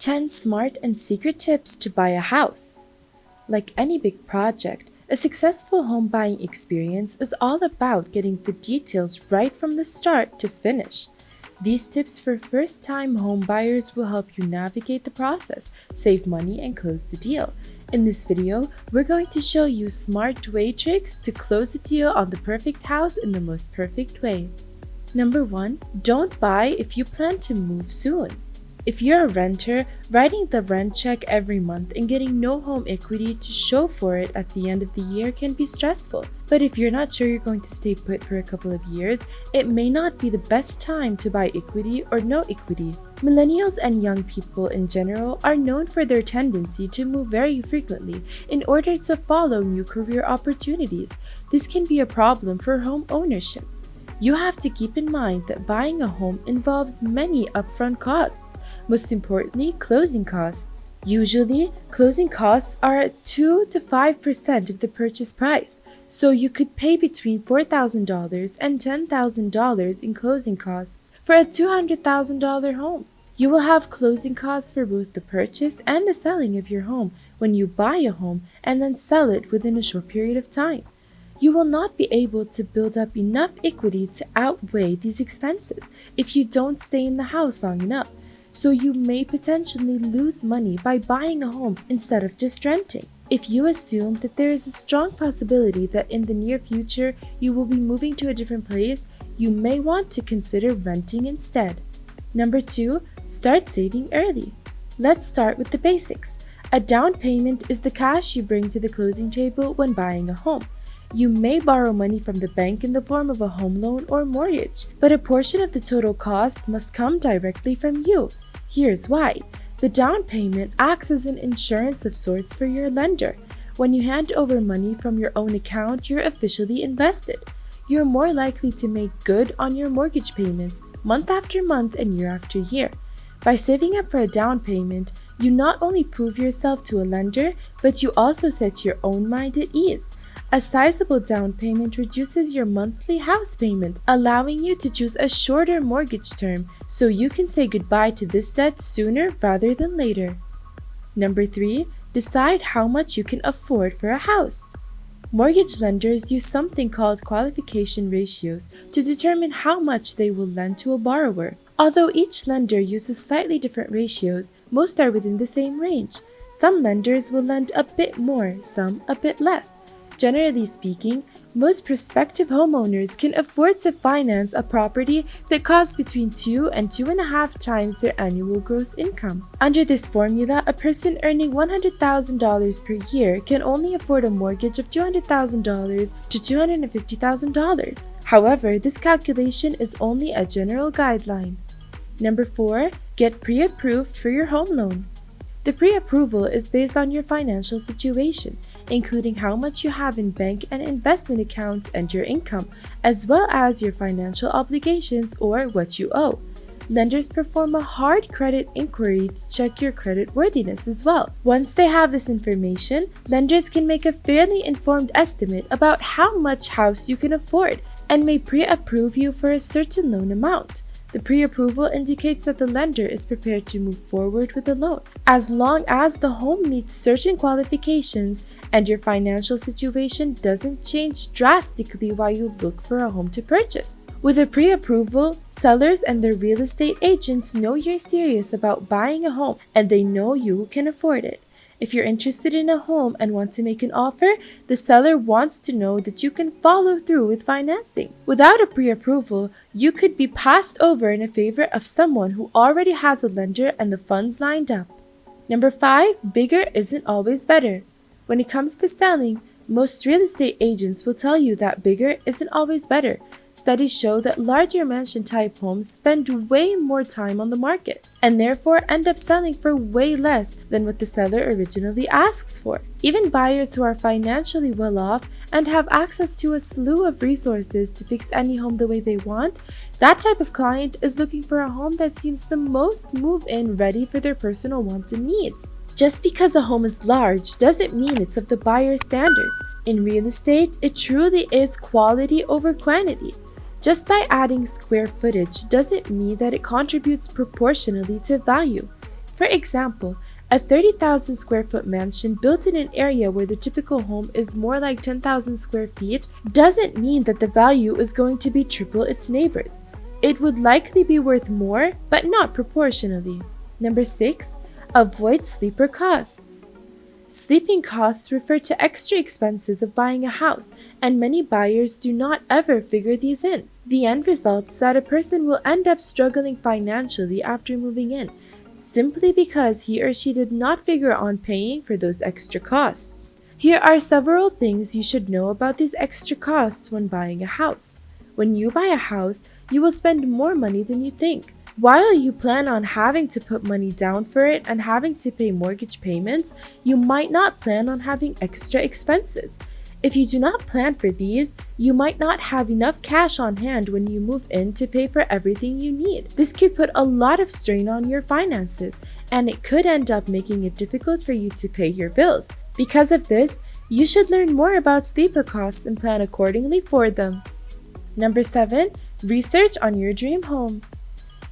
10 smart and secret tips to buy a house. Like any big project, a successful home buying experience is all about getting the details right from the start to finish. These tips for first-time home buyers will help you navigate the process, save money, and close the deal. In this video, we're going to show you smart way tricks to close a deal on the perfect house in the most perfect way. Number 1. Don't buy if you plan to move soon. If you're a renter, writing the rent check every month and getting no home equity to show for it at the end of the year can be stressful. But if you're not sure you're going to stay put for a couple of years, it may not be the best time to buy equity or no equity. Millennials and young people in general are known for their tendency to move very frequently in order to follow new career opportunities. This can be a problem for home ownership. You have to keep in mind that buying a home involves many upfront costs, most importantly, closing costs. Usually, closing costs are at 2 to 5% of the purchase price, so you could pay between $4,000 and $10,000 in closing costs for a $200,000 home. You will have closing costs for both the purchase and the selling of your home when you buy a home and then sell it within a short period of time. You will not be able to build up enough equity to outweigh these expenses if you don't stay in the house long enough, so you may potentially lose money by buying a home instead of just renting. If you assume that there is a strong possibility that in the near future you will be moving to a different place, you may want to consider renting instead. Number 2. Start saving early. Let's start with the basics. A down payment is the cash you bring to the closing table when buying a home. You may borrow money from the bank in the form of a home loan or mortgage, but a portion of the total cost must come directly from you. Here's why. The down payment acts as an insurance of sorts for your lender. When you hand over money from your own account, you're officially invested. You're more likely to make good on your mortgage payments month after month and year after year. By saving up for a down payment, you not only prove yourself to a lender, but you also set your own mind at ease. A sizable down payment reduces your monthly house payment, allowing you to choose a shorter mortgage term so you can say goodbye to this debt sooner rather than later. Number 3. Decide how much you can afford for a house. Mortgage lenders use something called qualification ratios to determine how much they will lend to a borrower. Although each lender uses slightly different ratios, most are within the same range. Some lenders will lend a bit more, some a bit less. Generally speaking, most prospective homeowners can afford to finance a property that costs between 2 and 2.5 times their annual gross income. Under this formula, a person earning $100,000 per year can only afford a mortgage of $200,000 to $250,000. However, this calculation is only a general guideline. Number 4. Get pre-approved for your home loan. The pre-approval is based on your financial situation, including how much you have in bank and investment accounts and your income, as well as your financial obligations or what you owe. Lenders perform a hard credit inquiry to check your credit worthiness as well. Once they have this information, lenders can make a fairly informed estimate about how much house you can afford and may pre-approve you for a certain loan amount. The pre-approval indicates that the lender is prepared to move forward with the loan, as long as the home meets certain qualifications and your financial situation doesn't change drastically while you look for a home to purchase. With a pre-approval, sellers and their real estate agents know you're serious about buying a home and they know you can afford it. If you're interested in a home and want to make an offer, the seller wants to know that you can follow through with financing. Without a pre-approval, you could be passed over in favor of someone who already has a lender and the funds lined up. Number 5. Bigger isn't always better. When it comes to selling, most real estate agents will tell you that bigger isn't always better. Studies show that larger mansion-type homes spend way more time on the market and therefore end up selling for way less than what the seller originally asks for. Even buyers who are financially well off and have access to a slew of resources to fix any home the way they want, that type of client is looking for a home that seems the most move-in ready for their personal wants and needs. Just because a home is large doesn't mean it's of the buyer's standards. In real estate, it truly is quality over quantity. Just by adding square footage doesn't mean that it contributes proportionally to value. For example, a 30,000 square foot mansion built in an area where the typical home is more like 10,000 square feet doesn't mean that the value is going to be triple its neighbors. It would likely be worth more, but not proportionally. Number 6. Avoid sleeper costs. Sleeping costs refer to extra expenses of buying a house, and many buyers do not ever figure these in. The end result is that a person will end up struggling financially after moving in, simply because he or she did not figure on paying for those extra costs. Here are several things you should know about these extra costs when buying a house. When you buy a house, you will spend more money than you think. While you plan on having to put money down for it and having to pay mortgage payments, you might not plan on having extra expenses. If you do not plan for these, you might not have enough cash on hand when you move in to pay for everything you need. This could put a lot of strain on your finances, and it could end up making it difficult for you to pay your bills. Because of this, you should learn more about sleeper costs and plan accordingly for them. Number 7. Research on your dream home.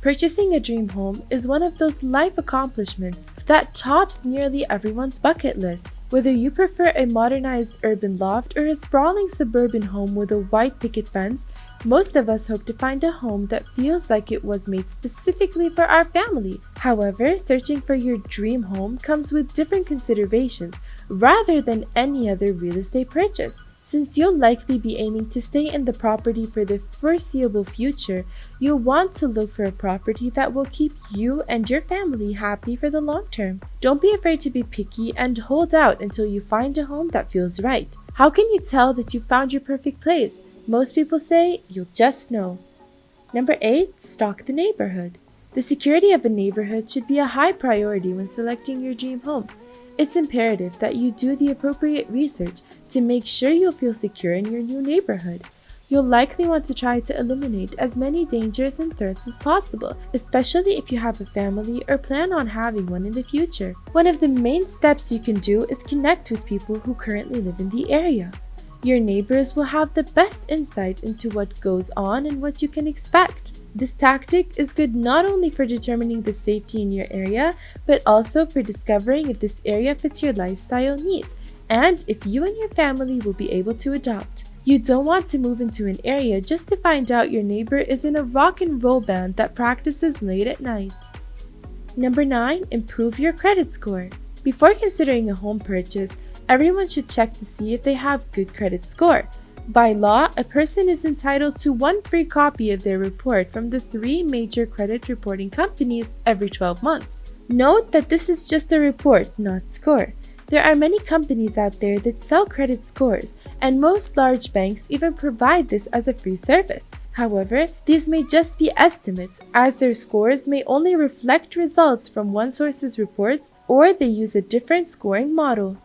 Purchasing a dream home is one of those life accomplishments that tops nearly everyone's bucket list. Whether you prefer a modernized urban loft or a sprawling suburban home with a white picket fence, most of us hope to find a home that feels like it was made specifically for our family. However, searching for your dream home comes with different considerations rather than any other real estate purchase. Since you'll likely be aiming to stay in the property for the foreseeable future, you'll want to look for a property that will keep you and your family happy for the long term. Don't be afraid to be picky and hold out until you find a home that feels right. How can you tell that you found your perfect place? Most people say you'll just know. Number 8. Stalk the neighborhood. The security of a neighborhood should be a high priority when selecting your dream home. It's imperative that you do the appropriate research to make sure you'll feel secure in your new neighborhood. You'll likely want to try to eliminate as many dangers and threats as possible, especially if you have a family or plan on having one in the future. One of the main steps you can do is connect with people who currently live in the area. Your neighbors will have the best insight into what goes on and what you can expect. This tactic is good not only for determining the safety in your area, but also for discovering if this area fits your lifestyle needs and if you and your family will be able to adopt. You don't want to move into an area just to find out your neighbor is in a rock and roll band that practices late at night. Number 9. Improve your credit score. Before considering a home purchase, everyone should check to see if they have good credit score. By law, a person is entitled to one free copy of their report from the 3 major credit reporting companies every 12 months. Note that this is just a report, not score. There are many companies out there that sell credit scores, and most large banks even provide this as a free service. However, these may just be estimates, as their scores may only reflect results from one source's reports, or they use a different scoring model.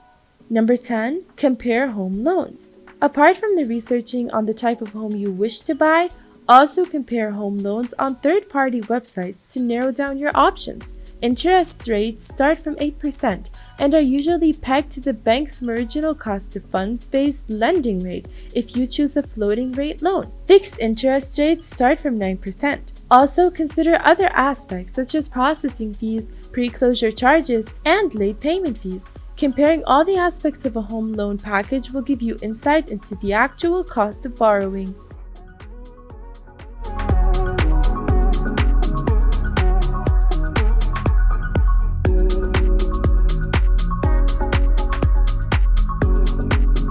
Number 10. Compare home loans. Apart from the researching on the type of home you wish to buy, also compare home loans on third-party websites to narrow down your options. Interest rates start from 8% and are usually pegged to the bank's marginal cost of funds-based lending rate if you choose a floating rate loan. Fixed interest rates start from 9%. Also consider other aspects such as processing fees, pre-closure charges, and late payment fees. Comparing all the aspects of a home loan package will give you insight into the actual cost of borrowing.